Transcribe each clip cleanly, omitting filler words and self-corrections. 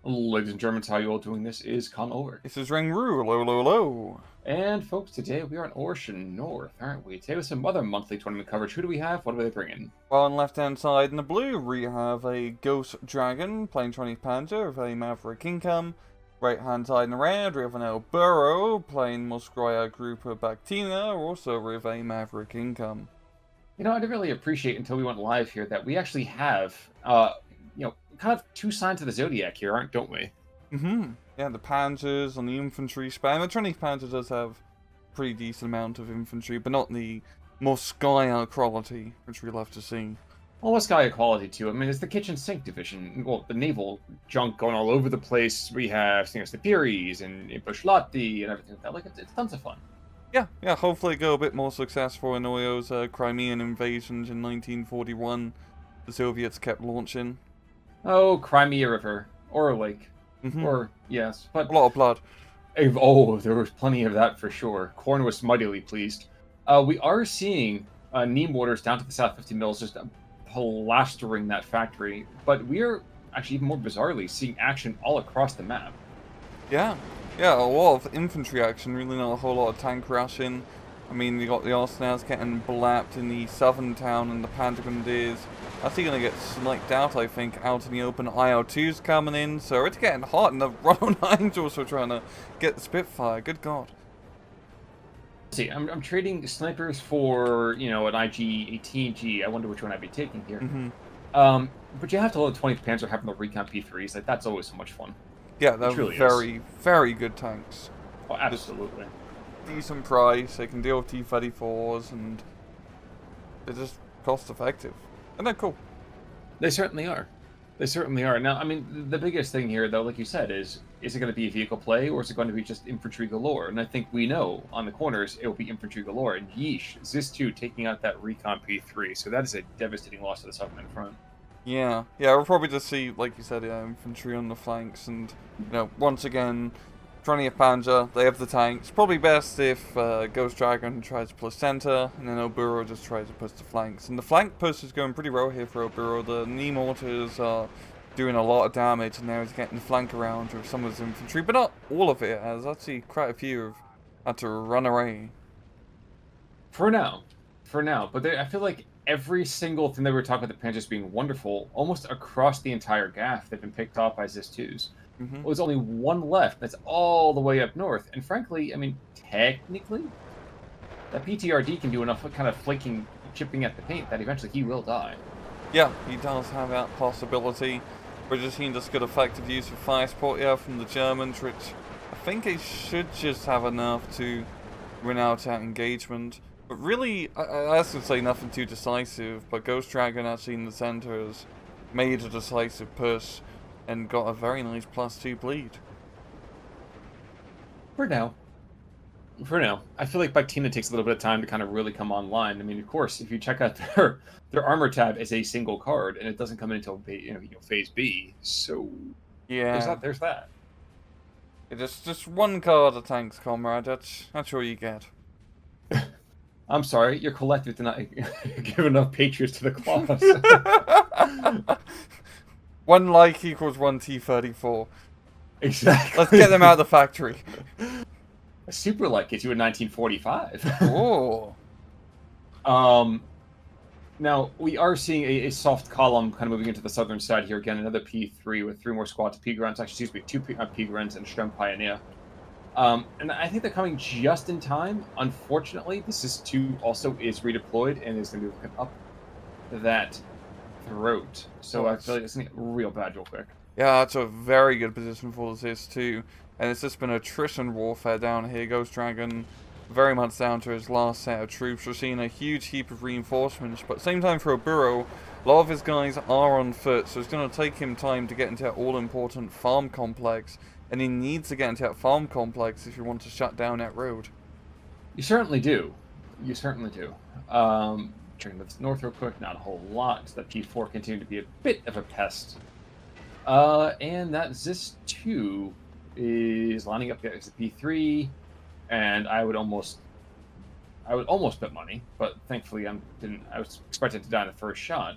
Ladies and Germans, how you all doing? This is Con Over. This is Ring Roo, low, low, low. And folks, today we are in Ocean North, aren't we? Today with some other monthly tournament coverage. Who do we have? What are they bringing? Well, on the left-hand side in the blue, we have a GhostDragon playing 20 Panzer with a Maverick Income. Right-hand side in the red, we have an ElBurro playing Musgraya Grouper Bactina, also with a Maverick Income. You know, I didn't really appreciate until we went live here that we actually have, kind of two signs of the Zodiac here, don't we? Yeah, the Panzers and the infantry span. The 20 Panzer does have a pretty decent amount of infantry, but not the Musgraya quality, which we love to see. Almost got equality too. I mean, it's the kitchen sink division. Well, the naval junk going all over the place. We have, the Furies and Bushlati and everything like that. Like, it's tons of fun. Yeah, hopefully go a bit more successful in those Crimean invasions in 1941 the Soviets kept launching. Oh, Crimea River. Or a lake. Or, yes. But a lot of blood. Oh, there was plenty of that for sure. Korn was mightily pleased. We are seeing knee mortars down to the south 50 mils just plastering that factory. But we are actually even more bizarrely seeing action all across the map. Yeah, a lot of infantry action, really not a whole lot of tank rushing. I mean, you got the Arsenals getting blapped in the southern town and the Pantagrueliers. That's going to get sniped out, I think, out in the open. IL-2's coming in, so it's getting hot, and the Rowan 9's also trying to get the Spitfire. Good God. See, I'm trading snipers for, an IG-18G. I wonder which one I'd be taking here. But you have to let the 20th Panzer having the recon P3s. Like, that's always so much fun. Yeah, they're really, very good tanks. Oh, absolutely. Decent price, they can deal with T-34s, and they're just cost-effective. And they're cool. They certainly are. They certainly are. Now, I mean, the biggest thing here, though, like you said, is it going to be a vehicle play, or is it going to be just infantry galore? And I think we know, on the corners, it will be infantry galore. And yeesh, Zis-2 taking out that recon P3, so that is a devastating loss to the Southern front. Yeah, we'll probably just see, like you said, infantry on the flanks, and, once again, 20th Panzer, they have the tanks. Probably best if GhostDragon tries to push center, and then ElBurro just tries to push the flanks. And the flank push is going pretty well here for ElBurro. The knee mortars are doing a lot of damage, and now he's getting the flank around with some of his infantry, but not all of it, as actually quite a few have had to run away. For now. But I feel like every single thing that we were talking about the Panzers being wonderful, almost across the entire GAF, they've been picked off by Zis-2s. There's only one left that's all the way up north. And frankly, I mean, technically, that PTRD can do enough kind of flaking, chipping at the paint that eventually he will die. Yeah, he does have that possibility. We're just seeing this good effective use of fire support here from the Germans, which I think they should just have enough to win out that engagement. But really, I have to say nothing too decisive, but GhostDragon actually in the center has made a decisive push and got a very nice +2 bleed. For now. I feel like Bactina takes a little bit of time to kind of really come online. I mean, of course, if you check out their armor tab is a single card, and it doesn't come in until phase B. So yeah, there's that. It's just one card of tanks, comrade. That's all you get. I'm sorry, your collective did not give enough Patriots to the claws. One like equals one T-34. Exactly. Let's get them out of the factory. A super like gets you in 1945. Oh. Now, we are seeing a soft column kind of moving into the southern side here. Again, another P3 with 3 more squads of P-Grunts. Actually, excuse me, 2 P-Grunts and Shrem Pioneer. And I think they're coming just in time. Unfortunately, this is 2 also is redeployed and is going to be looking up that throat. So I feel like it's going to get real bad real quick. Yeah, that's a very good position for this too. And it's just been attrition warfare down here. GhostDragon very much down to his last set of troops. We're seeing a huge heap of reinforcements, but at the same time for ElBurro, a lot of his guys are on foot, so it's going to take him time to get into that all-important farm complex. And he needs to get into that farm complex if you want to shut down that road. You certainly do. Turning to the north real quick, not a whole lot. That P4 continued to be a bit of a pest. And that Zis-2 is lining up as a P3, and I would almost bet money, but thankfully I was expected to die in the first shot.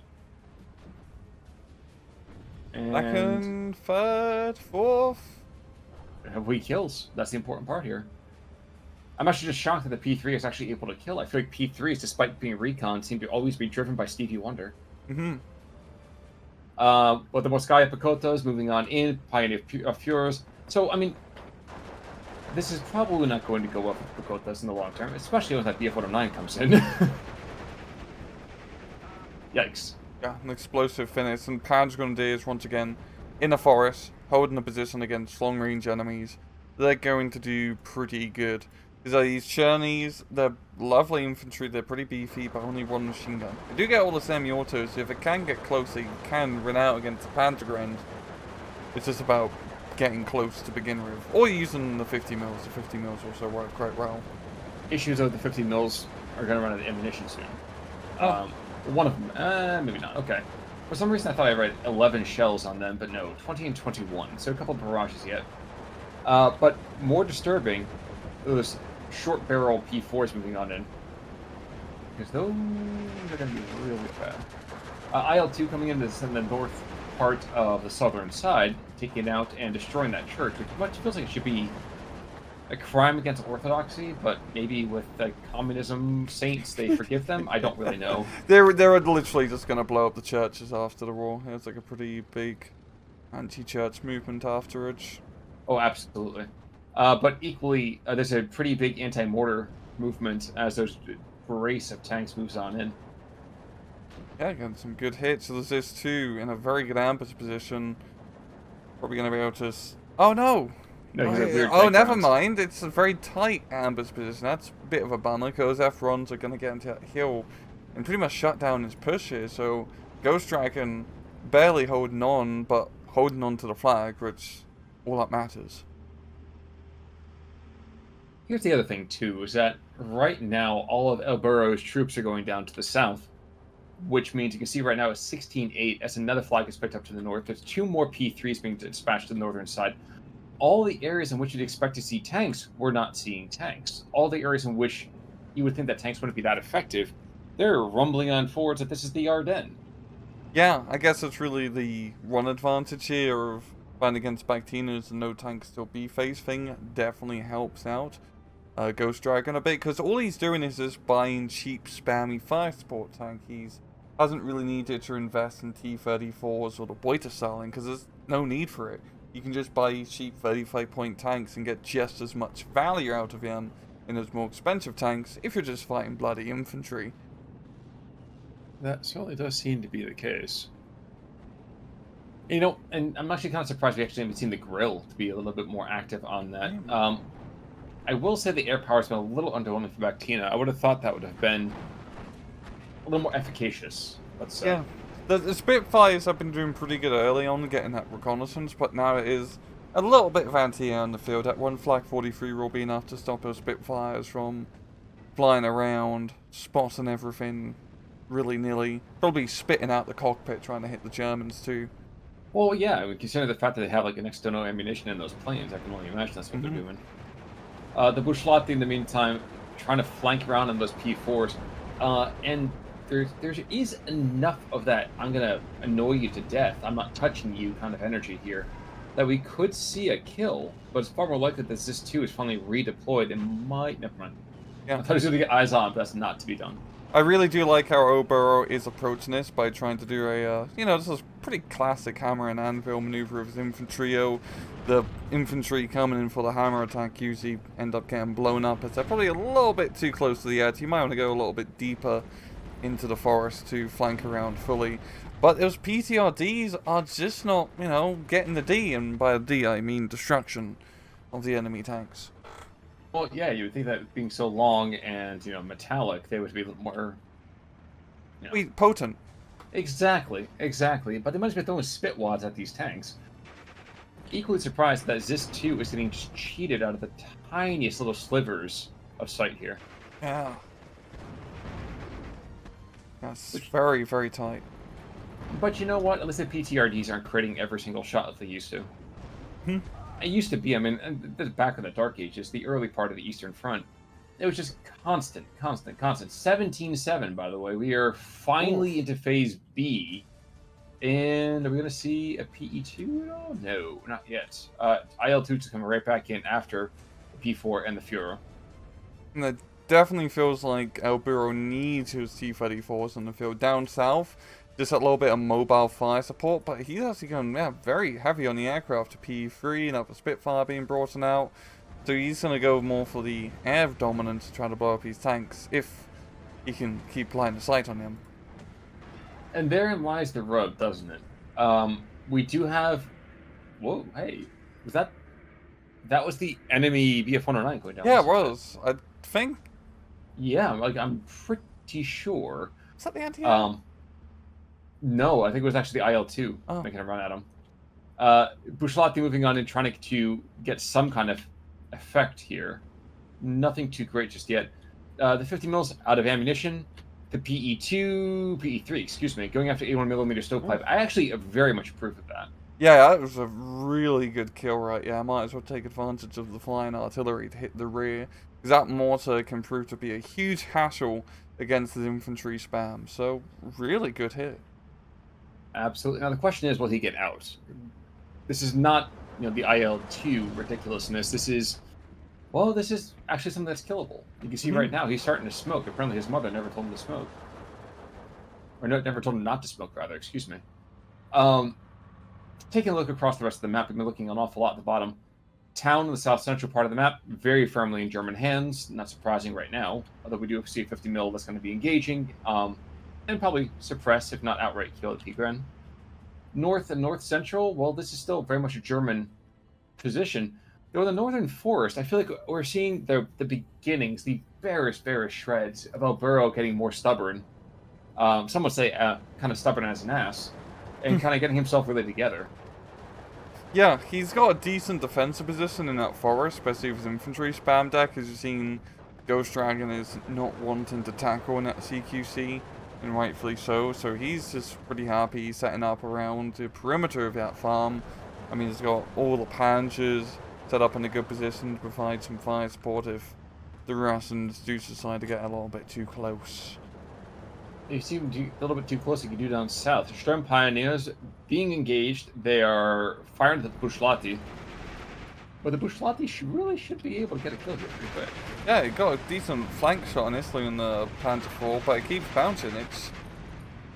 And second, third, fourth. we kills. That's the important part here. I'm actually just shocked that the P3 is actually able to kill. I feel like P3s, despite being recon, seem to always be driven by Stevie Wonder. Mm-hmm. But the Moskaya Picotas moving on in, Pioneer Fures. So, I mean, this is probably not going to go well for Picotas in the long term, especially when that BF-109 comes in. Yikes. Yeah, an explosive finish. And Pan's Grenadiers, once again, in the forest, holding a position against long-range enemies. They're going to do pretty good. Because these Chernies, they're lovely infantry, they're pretty beefy, but only one machine gun. They do get all the semi-autos, so if it can get close, they can run out against the Panzergrenade. It's just about getting close to begin with. Or using the 50 mils. The 50 mils also work quite well. Issues of the 50 mils are going to run out of ammunition soon. One of them, maybe not. Okay. For some reason, I thought I read 11 shells on them, but no, 20 and 21. So a couple of barrages yet. But more disturbing, those short barrel P4s moving on in. Because those are going to be really bad. IL-2 coming in the north part of the southern side, taking out and destroying that church, which much feels like it should be a crime against orthodoxy, but maybe with the communism saints, they forgive them? I don't really know. They're literally just going to blow up the churches after the war. It's like a pretty big anti-church movement afterwards. Oh, absolutely. But equally, there's a pretty big anti-mortar movement as those brace of tanks moves on in. Yeah, getting some good hits. So there's this too in a very good ambush position. Probably going to be able to... Oh, no! No, he's a weird never mind. It's a very tight ambush position. That's a bit of a bummer, because F-Runs are going to get into that hill and pretty much shut down his push here. So GhostDragon barely holding on, but holding on to the flag, which all that matters. Here's the other thing, too, is that right now, all of ElBurro's troops are going down to the south, which means you can see right now it's 16-8 as another flag is picked up to the north. There's 2 more P3s being dispatched to the northern side. All the areas in which you'd expect to see tanks, we're not seeing tanks. All the areas in which you would think that tanks wouldn't be that effective, they're rumbling on forwards that this is the Ardennes. Yeah, I guess it's really the run advantage here of fighting against Bactinas and no tanks still B-phase thing definitely helps out GhostDragon a bit, because all he's doing is just buying cheap, spammy fire support tank. He hasn't really needed to invest in T-34s or the Beutesalling, because there's no need for it. You can just buy cheap 35-point tanks and get just as much value out of them in those more expensive tanks if you're just fighting bloody infantry. That certainly does seem to be the case. You know, and I'm actually kind of surprised we actually haven't seen the grill to be a little bit more active on that. I will say the air power's been a little underwhelming for Bactina. I would have thought that would have been a little more efficacious, let's say. Yeah. The Spitfires have been doing pretty good early on getting that reconnaissance, but now it is a little bit of anti-air in the field. That one Flak 43 will be enough to stop those Spitfires from flying around, spotting everything willy-nilly. Probably spitting out the cockpit trying to hit the Germans too. Well, yeah, I mean, considering the fact that they have like next to no ammunition in those planes, I can only imagine that's what they're doing. The Bushlotti, in the meantime, trying to flank around on those P4s, and there is enough of that I'm gonna annoy you to death, I'm not touching you kind of energy here, that we could see a kill, but it's far more likely that this 2 is finally redeployed and might... Never mind. Yeah. I thought he was going to get eyes on, but that's not to be done. I really do like how ElBurro is approaching this by trying to do a, this is pretty classic hammer and anvil maneuver of his infantry. The infantry coming in for the hammer attack usually end up getting blown up as they're probably a little bit too close to the edge. You might want to go a little bit deeper into the forest to flank around fully. But those PTRDs are just not, getting the D, and by the D I mean destruction of the enemy tanks. Well, yeah, you would think that being so long and, metallic, they would be a little more... potent. Exactly. But they might have been throwing spit wads at these tanks. Equally surprised that Zis 2 is getting just cheated out of the tiniest little slivers of sight here. Yeah. That's very, very tight. But you know what? At least the PTRDs aren't critting every single shot that they used to. It used to be, back in the Dark Ages, the early part of the Eastern Front, it was just constant. 17-7, by the way. We are finally into Phase B, And are we going to see a PE2 at all? No, not yet. IL2 is coming right back in after the P4 and the Führer. And it definitely feels like ElBurro needs his T-34s in the field. Down south, just a little bit of mobile fire support, but he's actually going very heavy on the aircraft to P3, another Spitfire being brought in out. So he's going to go more for the air dominance to try to blow up his tanks, if he can keep line of sight on him. And therein lies the rub, doesn't it? We do have... Whoa, hey. Was that... That was the enemy BF-109 going down. Yeah, it was. I think... Yeah, like, I'm pretty sure. Is that the anti-air? No, I think it was actually the IL-2 making a run at him. Buslati moving on and trying to get some kind of effect here. Nothing too great just yet. The 50 mils out of ammunition. The PE2, PE3, excuse me, going after 81mm stovepipe. I actually very much approve of that. Yeah, that was a really good kill right. Yeah, I might as well take advantage of the flying artillery to hit the rear. Because that mortar can prove to be a huge hassle against the infantry spam. So, really good hit. Absolutely. Now the question is, will he get out? This is not, the IL-2 ridiculousness. This is actually something that's killable. You can see right now he's starting to smoke. Apparently his mother never told him to smoke. Or no, never told him not to smoke, rather. Excuse me. Taking a look across the rest of the map, we've been looking an awful lot at the bottom. Town in the south-central part of the map, very firmly in German hands. Not surprising right now, although we do see a 50 mil that's going to be engaging. And probably suppress, if not outright kill at Tigran. North and north-central, well, this is still very much a German position. Though in the northern forest, I feel like we're seeing the beginnings, the barest shreds of ElBurro getting more stubborn. Some would say kind of stubborn as an ass, and kind of getting himself really together. Yeah, he's got a decent defensive position in that forest, especially with his infantry spam deck. As you've seen, GhostDragon is not wanting to tackle in that CQC, and rightfully so. So he's just pretty happy setting up around the perimeter of that farm. I mean, he's got all the Panzers set up in a good position to provide some fire support if the Russians do decide to get a little bit too close. You seem a little bit too close, you can do down south. Sturm Pioneers being engaged, they are firing at the Buslati. But the Buslati really should be able to get a kill here pretty quick. Yeah, it got a decent flank shot initially on the Panzer IV, but it keeps bouncing.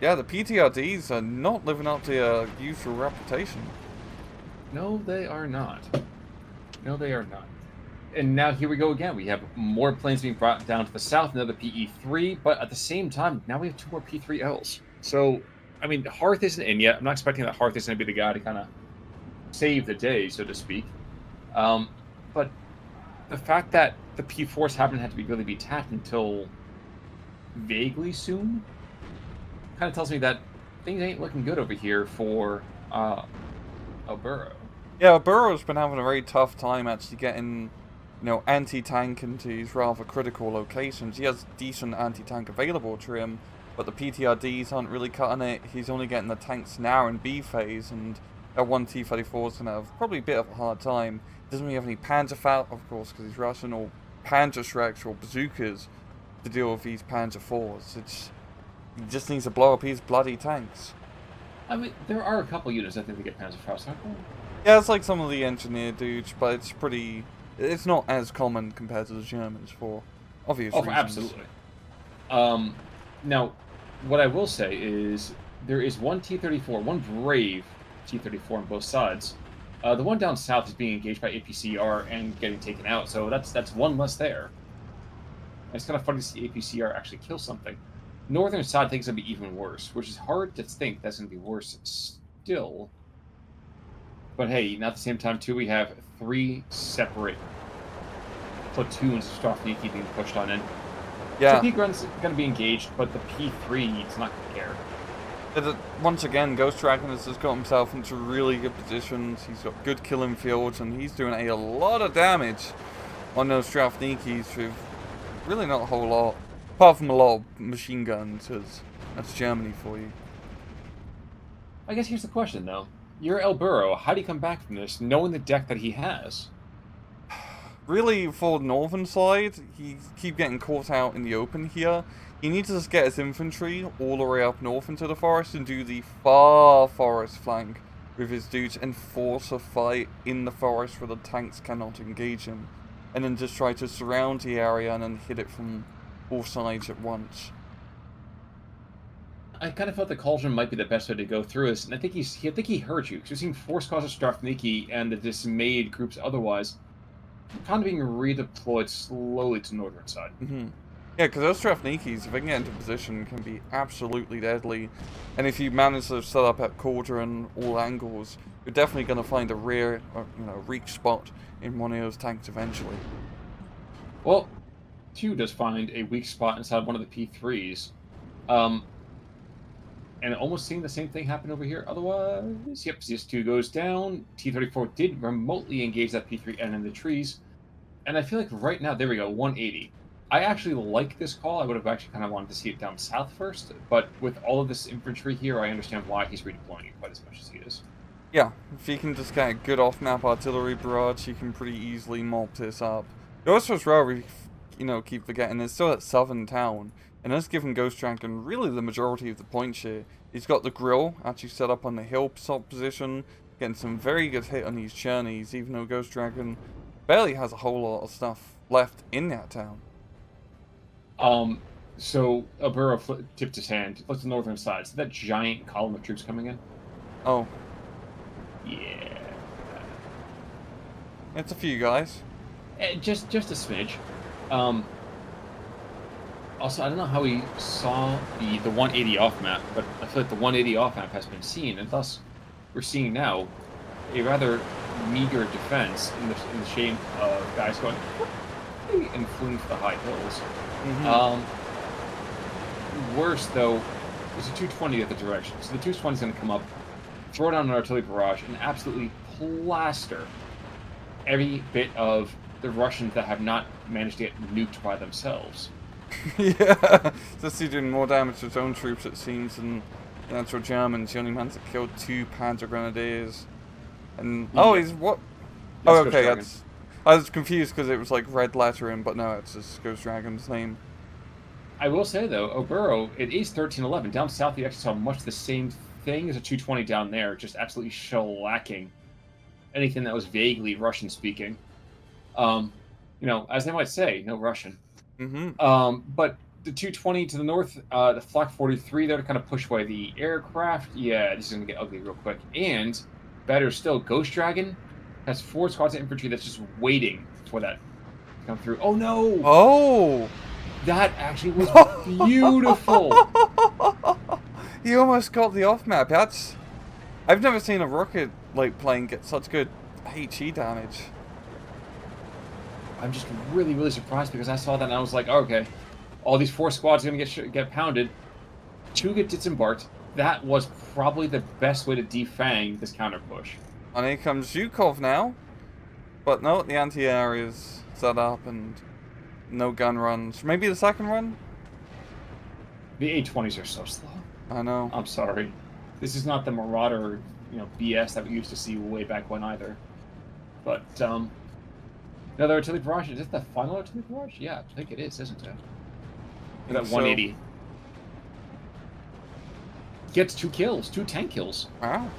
Yeah, the PTRDs are not living up to their usual reputation. No, they are not. No, they are not. And now here we go again. We have more planes being brought down to the south, another PE3, but at the same time, now we have 2 more P3Ls. So, I mean, Hearth isn't in yet. I'm not expecting that Hearth is going to be the guy to kind of save the day, so to speak. But the fact that the P4s haven't had to really be tapped until vaguely soon kind of tells me that things ain't looking good over here for ElBurro. Yeah, ElBurro's been having a very tough time actually getting, anti-tank into these rather critical locations. He has decent anti-tank available to him, but the PTRDs aren't really cutting it. He's only getting the tanks now in B phase, and that one T-34 is going to have probably a bit of a hard time. He doesn't really have any Panzerfaust, of course, because he's Russian, or Panzerschrecks or bazookas to deal with these Panzer IVs. He just needs to blow up his bloody tanks. I mean, there are a couple units I think that get Panzerfaust, aren't there? Yeah, it's like some of the engineer dudes, but it's not as common compared to the Germans for obvious reasons. Absolutely. Now, what I will say is there is one T-34, one brave T-34 on both sides. The one down south is being engaged by APCR and getting taken out, so that's one less there. And it's kind of funny to see APCR actually kill something. Northern side thinks it'll be even worse, which is hard to think that's going to be worse still. But hey, at the same time, too, we have 3 separate platoons of Strafniki being pushed on in. Yeah. So P-Grun's going to be engaged, but the P3 is not going to care. Once again, GhostDragon has just got himself into really good positions. He's got good killing fields, and he's doing a lot of damage on those Strafnikis with really not a whole lot. Apart from a lot of machine guns, because that's Germany for you. I guess here's the question, though. You're ElBurro. How do you come back from this, knowing the deck that he has? really, for the northern side, he keep getting caught out in the open here. He needs to just get his infantry all the way up north into the forest and do the far forest flank with his dudes and force a fight in the forest where the tanks cannot engage him. And then just try to surround the area and then hit it from all sides at once. I kind of felt the cauldron might be the best way to go through this, and I think he heard you, because you're seeing 4 squads of Strafniki and the dismayed groups otherwise kind of being redeployed slowly to the northern side. Mm-hmm. Yeah, because those Strafnikis, if they can get into position, can be absolutely deadly. And if you manage to set up at cauldron all angles, you're definitely going to find a rare, weak spot in one of those tanks eventually. Well, 2 does find a weak spot inside one of the P3s. And almost seeing the same thing happen over here. Otherwise, yep, CS2 goes down. T-34 did remotely engage that P3 and in the trees. And I feel like right now, there we go, 180. I actually like this call. I would have actually kind of wanted to see it down south first. But with all of this infantry here, I understand why he's redeploying it quite as much as he is. Yeah, if you can just get a good off-map artillery barrage, you can pretty easily mop this up. The also as well, we keep forgetting, it's still at southern town. And that's given GhostDragon really the majority of the points here. He's got the grill actually set up on the hilltop position, getting some very good hit on these journeys, even though GhostDragon barely has a whole lot of stuff left in that town. So ElBurro tipped his hand, looked to the northern side. So that giant column of troops coming in? Oh. Yeah. It's a few guys. Just a smidge. Also, I don't know how he saw the 180 off map, but I feel like the 180 off map has been seen, and thus we're seeing now a rather meager defense in the shape of guys going and fleeing for the high hills. Mm-hmm. Worse though, there's a 220 the other direction, so the 220 is going to come up, throw down an artillery barrage, and absolutely plaster every bit of the Russians that have not managed to get nuked by themselves. Yeah, just he doing more damage to his own troops, it seems, than the actual Germans. He only managed to kill 2 Panzer Grenadiers. And he's what? Oh, okay. I was confused because it was like red lettering, but no, it's just GhostDragon's name. I will say though, ElBurro, it is 1311. Down south, you actually saw much the same thing as a 220 down there, just absolutely shellacking anything that was vaguely Russian speaking. As they might say, no Russian. Mm-hmm. But the 220 to the north, the Flak 43 there to kind of push away the aircraft. Yeah, this is going to get ugly real quick. And better still, GhostDragon has 4 squads of infantry that's just waiting for that to come through. Oh no! Oh! That actually was beautiful! He almost got the off map. I've never seen a rocket plane get such good HE damage. I'm just really, really surprised because I saw that and I was like, oh, okay, all these 4 squads are going to get pounded. 2 get disembarked. That was probably the best way to defang this counter push. And here comes Zhukov now. But no, the anti-air is set up and no gun runs. Maybe the second run? The A-20s are so slow. I know. I'm sorry. This is not the Marauder, BS that we used to see way back when either. But, another artillery barrage. Is it the final artillery barrage? Yeah, I think it is, isn't it? For that 180. Gets 2 kills, 2 tank kills. Wow.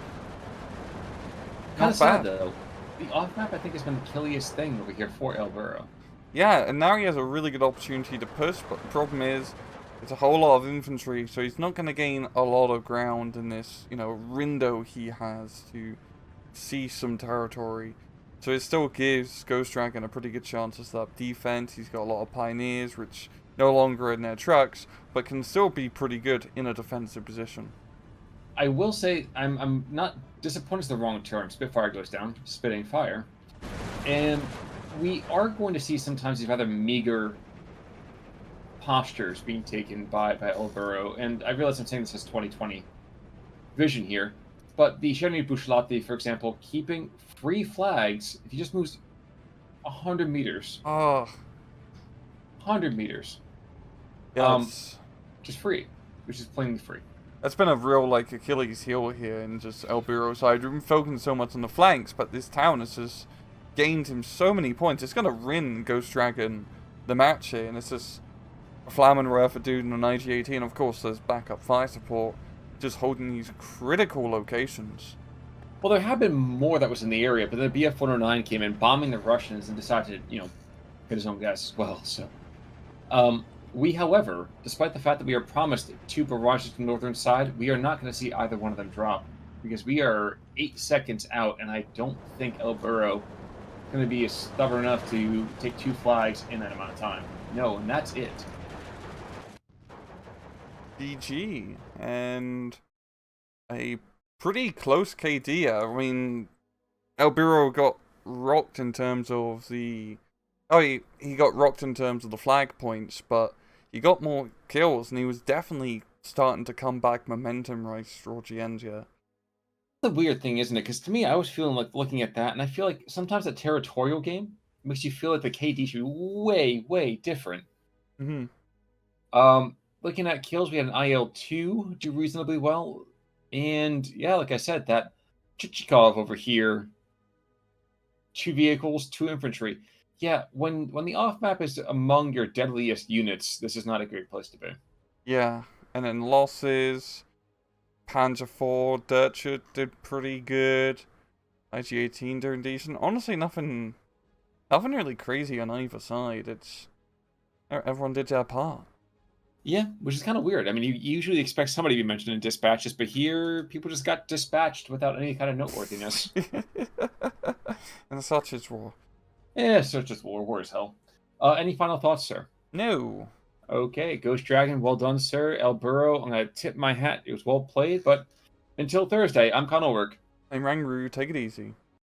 Kind of sad, though. The off-map, I think, has been the killiest thing over here for ElBurro. Yeah, and now he has a really good opportunity to push, but the problem is, it's a whole lot of infantry, so he's not going to gain a lot of ground in this, window he has to see some territory. So it still gives GhostDragon a pretty good chance to set up defense. He's got a lot of pioneers, which no longer in their trucks, but can still be pretty good in a defensive position. I will say I'm not disappointed is the wrong term. Spitfire goes down, spitting fire. And we are going to see sometimes these rather meager postures being taken by ElBurro. And I realize I'm saying this as 2020 vision here. But the Sherny Bushlati, for example, keeping free flags, if he just moves 100 meters. Oh. 100 meters. Yeah, just free. Which is plainly free. That's been a real, Achilles heel here in just ElBurro side. We've been focusing so much on the flanks, but this town is just gained him so many points. It's going to win GhostDragon the match here, and it's just a Flammenwerfer dude in an IG-18. Of course, there's backup fire support, just holding these critical locations. Well, there have been more that was in the area, but then the BF-109 came in, bombing the Russians, and decided to, hit his own guys as well. So, we, however, despite the fact that we are promised 2 barrages from the northern side, we are not going to see either one of them drop, because we are 8 seconds out, and I don't think ElBurro is going to be stubborn enough to take 2 flags in that amount of time. No, and that's it. GG, and a pretty close KD. I mean, ElBurro got rocked in terms of the... Oh, he got rocked in terms of the flag points, but he got more kills, and he was definitely starting to come back momentum right towards the end, yeah. The weird thing, isn't it? Because to me, I was feeling like looking at that, and I feel like sometimes a territorial game makes you feel like the KD should be way, way different. Mm-hmm. Looking at kills, we had an IL-2 do reasonably well. And yeah, like I said, that Chichikov over here, 2 vehicles, 2 infantry. Yeah, when the off map is among your deadliest units, this is not a great place to be. Yeah, and then losses. Panzer IV, Dirtshut did pretty good. IG-18 doing decent. Honestly, nothing really crazy on either side. It's everyone did their part. Yeah, which is kind of weird. I mean, you usually expect somebody to be mentioned in dispatches, but here, people just got dispatched without any kind of noteworthiness. And such is war. Yeah, such is war. War is hell. Any final thoughts, sir? No. Okay, GhostDragon, well done, sir. ElBurro, I'm going to tip my hat. It was well played, but until Thursday, I'm Conor Work. I'm Rangru, take it easy.